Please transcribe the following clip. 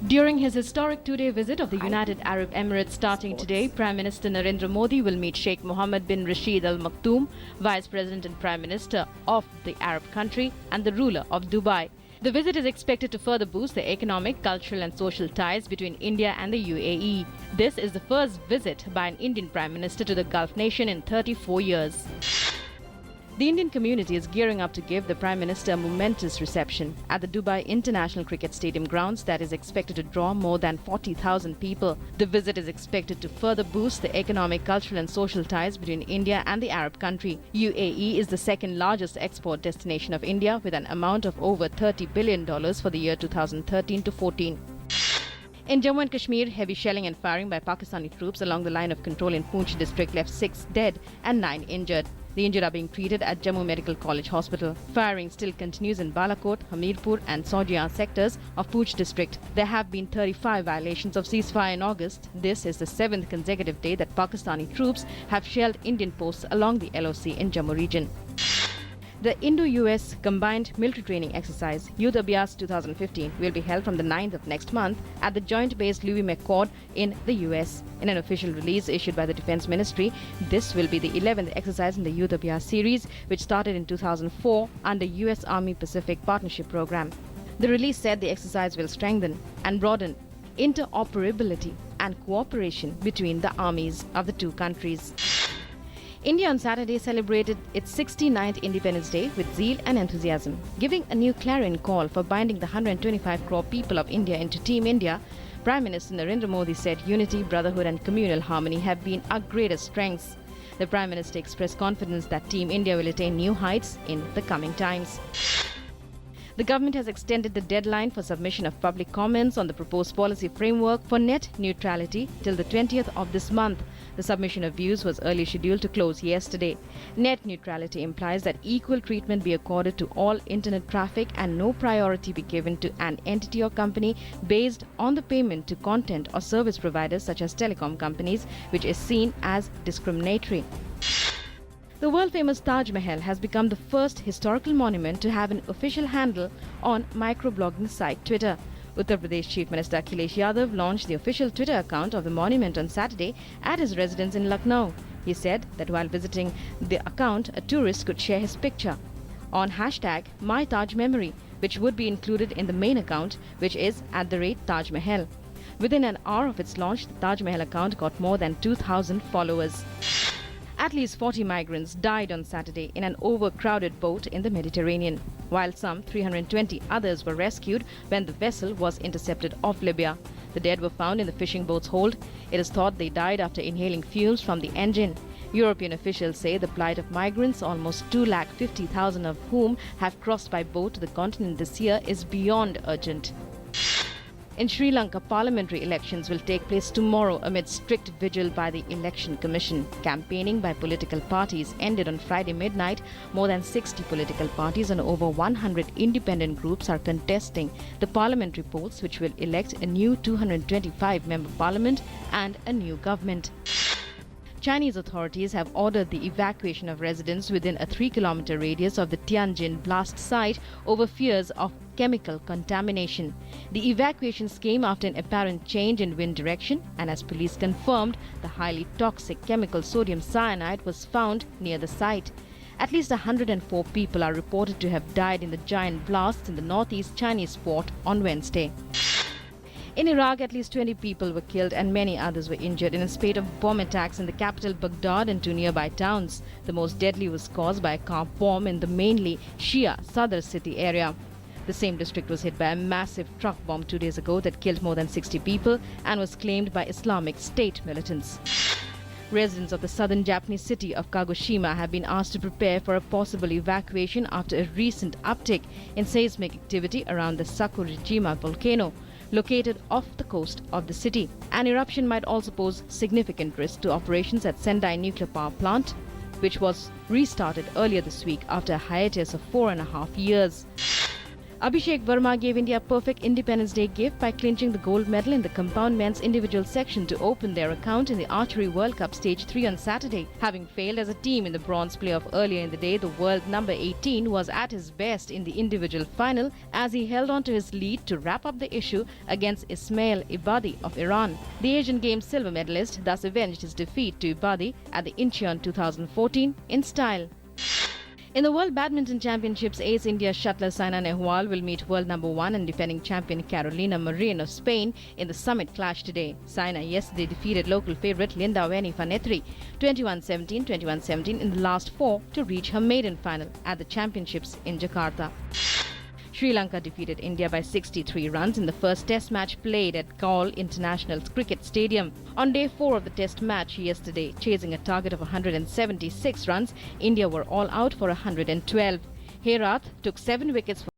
During his historic two-day visit of the United Arab Emirates starting today, Prime Minister Narendra Modi will meet Sheikh Mohammed bin Rashid Al Maktoum, Vice President and Prime Minister of the Arab country and the ruler of Dubai. The visit is expected to further boost the economic, cultural and social ties between India and the UAE. This is the first visit by an Indian Prime Minister to the Gulf nation in 34 years. The Indian community is gearing up to give the Prime Minister a momentous reception at the Dubai International Cricket Stadium grounds that is expected to draw more than 40,000 people. The visit is expected to further boost the economic, cultural and social ties between India and the Arab country. UAE is the second largest export destination of India with an amount of over $30 billion for the year 2013 to 14. In Jammu and Kashmir, heavy shelling and firing by Pakistani troops along the line of control in Poonch district left 6 dead and 9 injured. The injured are being treated at Jammu Medical College Hospital. Firing still continues in Balakot, Hamirpur and Saujiya sectors of Poonch district. There have been 35 violations of ceasefire in August. This is the 7th consecutive day that Pakistani troops have shelled Indian posts along the LOC in Jammu region. The IndoUS Combined Military Training Exercise, IndoUS 2015, will be held from the 9th of next month at the Joint Base Louis McCord in the US. In an official release issued by the Defense Ministry, this will be the 11th exercise in the IndoUS series, which started in 2004 under US Army Pacific Partnership Program. The release said the exercise will strengthen and broaden interoperability and cooperation between the armies of the two countries. India on Saturday celebrated its 69th Independence Day with zeal and enthusiasm. Giving a new clarion call for binding the 125 crore people of India into Team India, Prime Minister Narendra Modi said unity, brotherhood and communal harmony have been our greatest strengths. The Prime Minister expressed confidence that Team India will attain new heights in the coming times. The government has extended the deadline for submission of public comments on the proposed policy framework for net neutrality till the 20th of this month. The submission of views was early scheduled to close yesterday. Net neutrality implies that equal treatment be accorded to all internet traffic and no priority be given to an entity or company based on the payment to content or service providers such as telecom companies, which is seen as discriminatory. The world-famous Taj Mahal has become the first historical monument to have an official handle on microblogging site Twitter. Uttar Pradesh Chief Minister Akhilesh Yadav launched the official Twitter account of the monument on Saturday at his residence in Lucknow. He said that while visiting the account, a tourist could share his picture on hashtag #MyTajMemory, which would be included in the main account, which is @Taj Mahal. Within an hour of its launch, the Taj Mahal account got more than 2,000 followers. At least 40 migrants died on Saturday in an overcrowded boat in the Mediterranean, while some 320 others were rescued when the vessel was intercepted off Libya. The dead were found in the fishing boat's hold. It is thought they died after inhaling fumes from the engine. European officials say the plight of migrants, almost 250,000 of whom have crossed by boat to the continent this year, is beyond urgent. In Sri Lanka, parliamentary elections will take place tomorrow amid strict vigil by the Election Commission. Campaigning by political parties ended on Friday midnight. More than 60 political parties and over 100 independent groups are contesting the parliamentary polls, which will elect a new 225-member parliament and a new government. Chinese authorities have ordered the evacuation of residents within a 3-kilometer radius of the Tianjin blast site over fears of chemical contamination. The evacuations came after an apparent change in wind direction, and as police confirmed, the highly toxic chemical sodium cyanide was found near the site. At least 104 people are reported to have died in the giant blasts in the northeast Chinese port on Wednesday. In Iraq, at least 20 people were killed and many others were injured in a spate of bomb attacks in the capital Baghdad and two nearby towns. The most deadly was caused by a car bomb in the mainly Shia Sadr city area. The same district was hit by a massive truck bomb 2 days ago that killed more than 60 people and was claimed by Islamic State militants. Residents of the southern Japanese city of Kagoshima have been asked to prepare for a possible evacuation after a recent uptick in seismic activity around the Sakurajima volcano, located off the coast of the city. An eruption might also pose significant risk to operations at Sendai nuclear power plant, which was restarted earlier this week after a hiatus of 4.5 years. Abhishek Verma gave India a perfect Independence Day gift by clinching the gold medal in the compound men's individual section to open their account in the Archery World Cup Stage 3 on Saturday. Having failed as a team in the bronze playoff earlier in the day, the world number 18 was at his best in the individual final as he held on to his lead to wrap up the issue against Ismail Ibadi of Iran. The Asian Games silver medalist thus avenged his defeat to Ibadi at the Incheon 2014 in style. In the World Badminton Championships, ace India shuttler Saina Nehwal will meet world number 1 and defending champion Carolina Marin of Spain in the summit clash today. Saina yesterday defeated local favourite Linda Veni Fanetri 21-17, 21-17 in the last 4 to reach her maiden final at the championships in Jakarta. Sri Lanka defeated India by 63 runs in the first test match played at Galle International Cricket Stadium. On day 4 of the test match yesterday, chasing a target of 176 runs, India were all out for 112. Herath took 7 wickets for